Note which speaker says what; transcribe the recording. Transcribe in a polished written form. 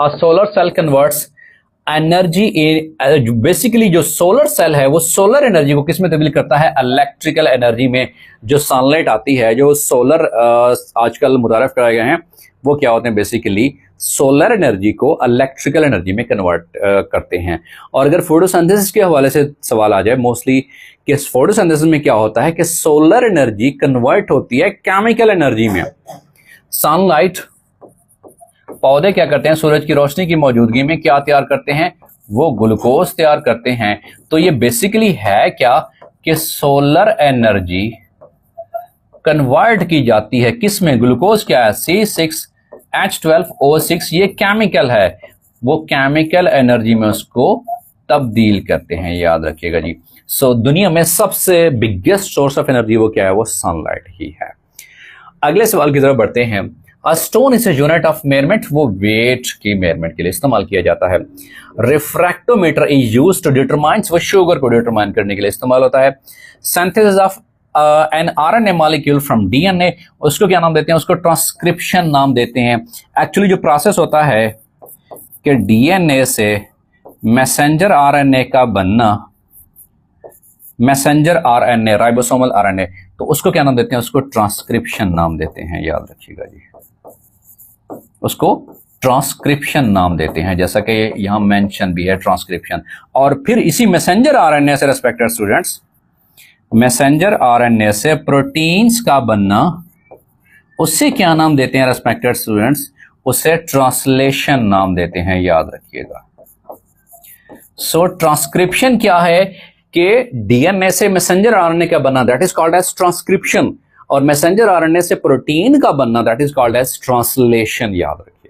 Speaker 1: Solar cell converts energy basically जो solar cell है वो सोलर एनर्जी को किस में तब्दील करता है, इलेक्ट्रिकल एनर्जी में। जो सनलाइट आती है, जो सोलर आजकल मुतारफ कराए गए हैं, वो क्या होते हैं, बेसिकली सोलर एनर्जी को इलेक्ट्रिकल एनर्जी में कन्वर्ट करते हैं। और अगर फोटोसिंथेसिस के हवाले से सवाल आ जाए मोस्टली कि फोटोसिंथेसिस में क्या होता है कि सोलर एनर्जी कन्वर्ट होती है केमिकल एनर्जी में। सनलाइट, पौधे क्या करते हैं, सूरज की रोशनी की मौजूदगी में क्या तैयार करते हैं, वो ग्लूकोज तैयार करते हैं। तो ये बेसिकली है क्या कि सोलर एनर्जी कन्वर्ट की जाती है किस में, ग्लूकोज क्या है, C6H12O6, ये केमिकल है, वो केमिकल एनर्जी में उसको तब्दील करते हैं, याद रखिएगा जी। सो दुनिया में सबसे बिगेस्ट सोर्स ऑफ एनर्जी वो क्या है, वो सनलाइट ही है। अगले सवाल की तरफ बढ़ते हैं। A stone is a unit of measurement, वो वेट की मेजरमेंट के लिए इस्तेमाल किया जाता है। Refractometer is used to determine, वो शुगर को डिटरमाइन करने के लिए इस्तेमाल होता है। Synthesis of an RNA molecule from DNA, उसको क्या नाम देते हैं, उसको ट्रांसक्रिप्शन नाम देते हैं। एक्चुअली जो प्रोसेस होता है कि डीएनए से मैसेंजर आरएनए का बनना, मैसेंजर आरएनए, राइबोसोमल आरएनए, तो उसको क्या नाम देते हैं, उसको ट्रांसक्रिप्शन नाम देते हैं, याद रखिएगा जी, उसको ट्रांसक्रिप्शन नाम देते हैं, जैसा कि यहां मेंशन भी है ट्रांसक्रिप्शन। और फिर इसी मैसेंजर आरएनए से रिस्पेक्टेड स्टूडेंट्स, मैसेंजर आरएनए से प्रोटीन्स का बनना, उससे क्या नाम देते हैं रिस्पेक्टेड स्टूडेंट्स, उसे ट्रांसलेशन नाम देते हैं, याद रखिएगा। सो ट्रांसक्रिप्शन क्या है कि डीएनए से मैसेंजर आरएनए का बनना, that is called as transcription, और मैसेंजर आरएनए से प्रोटीन का बनना, that is called as translation, याद रखिए।